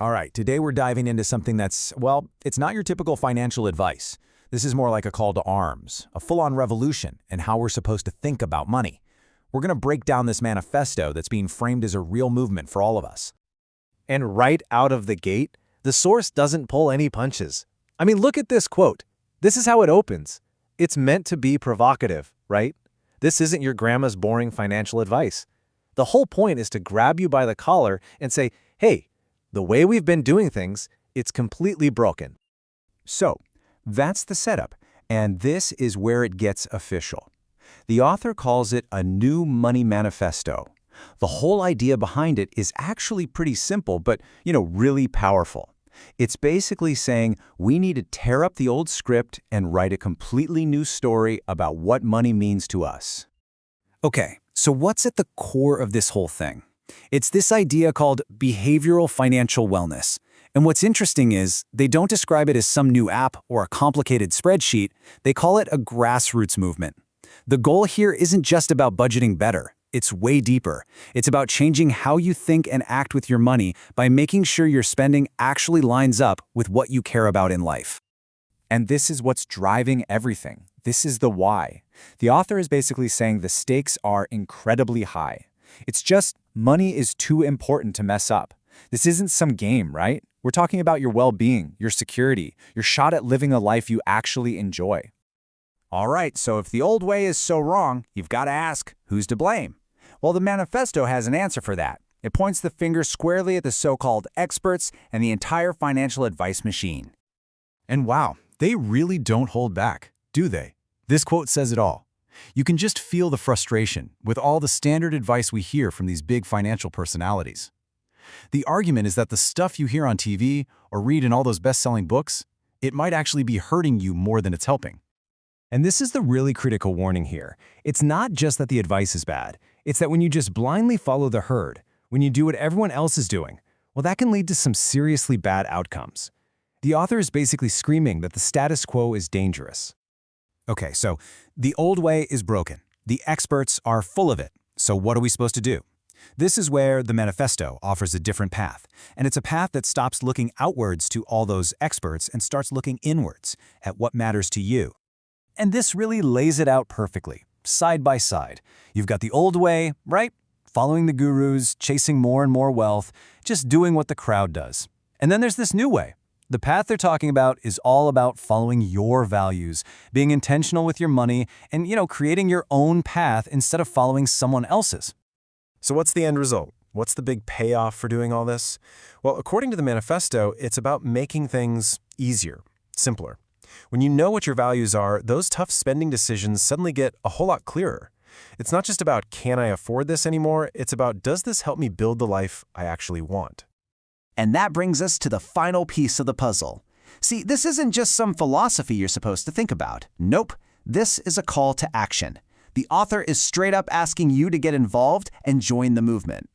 All right, today we're diving into something that's, well, it's not your typical financial advice. This is more like a call to arms, a full-on revolution in how we're supposed to think about money. We're going to break down this manifesto that's being framed as a real movement for all of us. And right out of the gate, the source doesn't pull any punches. I mean, look at this quote. This is how it opens. It's meant to be provocative, right? This isn't your grandma's boring financial advice. The whole point is to grab you by the collar and say, hey, the way we've been doing things, it's completely broken. So, that's the setup, and this is where it gets official. The author calls it a new money manifesto. The whole idea behind it is actually pretty simple, but, really powerful. It's basically saying we need to tear up the old script and write a completely new story about what money means to us. Okay, so what's at the core of this whole thing? It's this idea called behavioral financial wellness. And what's interesting is they don't describe it as some new app or a complicated spreadsheet. They call it a grassroots movement. The goal here isn't just about budgeting better. It's way deeper. It's about changing how you think and act with your money by making sure your spending actually lines up with what you care about in life. And this is what's driving everything. This is the why. The author is basically saying the stakes are incredibly high. It's just money is too important to mess up. This isn't some game, right? We're talking about your well-being, your security, your shot at living a life you actually enjoy. All right, so if the old way is so wrong, you've got to ask, who's to blame? Well, the manifesto has an answer for that. It points the finger squarely at the so-called experts and the entire financial advice machine. And wow, they really don't hold back, do they? This quote says it all. You can just feel the frustration with all the standard advice we hear from these big financial personalities. The argument is that the stuff you hear on TV or read in all those best-selling books, it might actually be hurting you more than it's helping. And this is the really critical warning here. It's not just that the advice is bad. It's that when you just blindly follow the herd, when you do what everyone else is doing, well, that can lead to some seriously bad outcomes. The author is basically screaming that the status quo is dangerous. Okay, so the old way is broken. The experts are full of it. So what are we supposed to do? This is where the manifesto offers a different path, and it's a path that stops looking outwards to all those experts and starts looking inwards at what matters to you. And this really lays it out perfectly, side by side. You've got the old way, right? Following the gurus, chasing more and more wealth, just doing what the crowd does. And then there's this new way. The path they're talking about is all about following your values, being intentional with your money, and, creating your own path instead of following someone else's. So what's the end result? What's the big payoff for doing all this? Well, according to the manifesto, it's about making things easier, simpler. When you know what your values are, those tough spending decisions suddenly get a whole lot clearer. It's not just about, can I afford this anymore? It's about, does this help me build the life I actually want? And that brings us to the final piece of the puzzle. See, this isn't just some philosophy you're supposed to think about. Nope, this is a call to action. The author is straight up asking you to get involved and join the movement.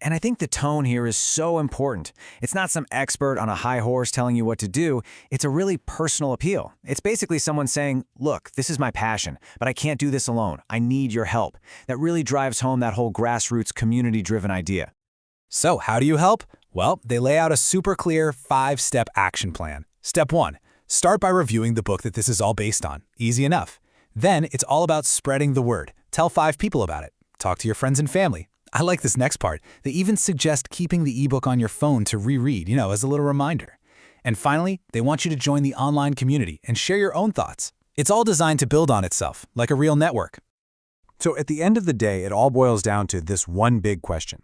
And I think the tone here is so important. It's not some expert on a high horse telling you what to do. It's a really personal appeal. It's basically someone saying, look, this is my passion, but I can't do this alone. I need your help. That really drives home that whole grassroots community-driven idea. So how do you help? Well, they lay out a super clear 5-step action plan. Step 1, start by reviewing the book that this is all based on. Easy enough. Then it's all about spreading the word. Tell 5 people about it. Talk to your friends and family. I like this next part. They even suggest keeping the ebook on your phone to reread, as a little reminder. And finally, they want you to join the online community and share your own thoughts. It's all designed to build on itself, like a real network. So at the end of the day, it all boils down to this one big question.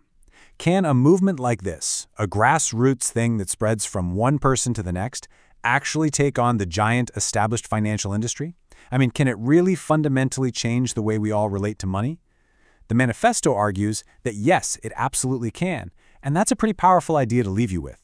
Can a movement like this, a grassroots thing that spreads from one person to the next, actually take on the giant established financial industry? I mean, can it really fundamentally change the way we all relate to money? The manifesto argues that yes, it absolutely can, and that's a pretty powerful idea to leave you with.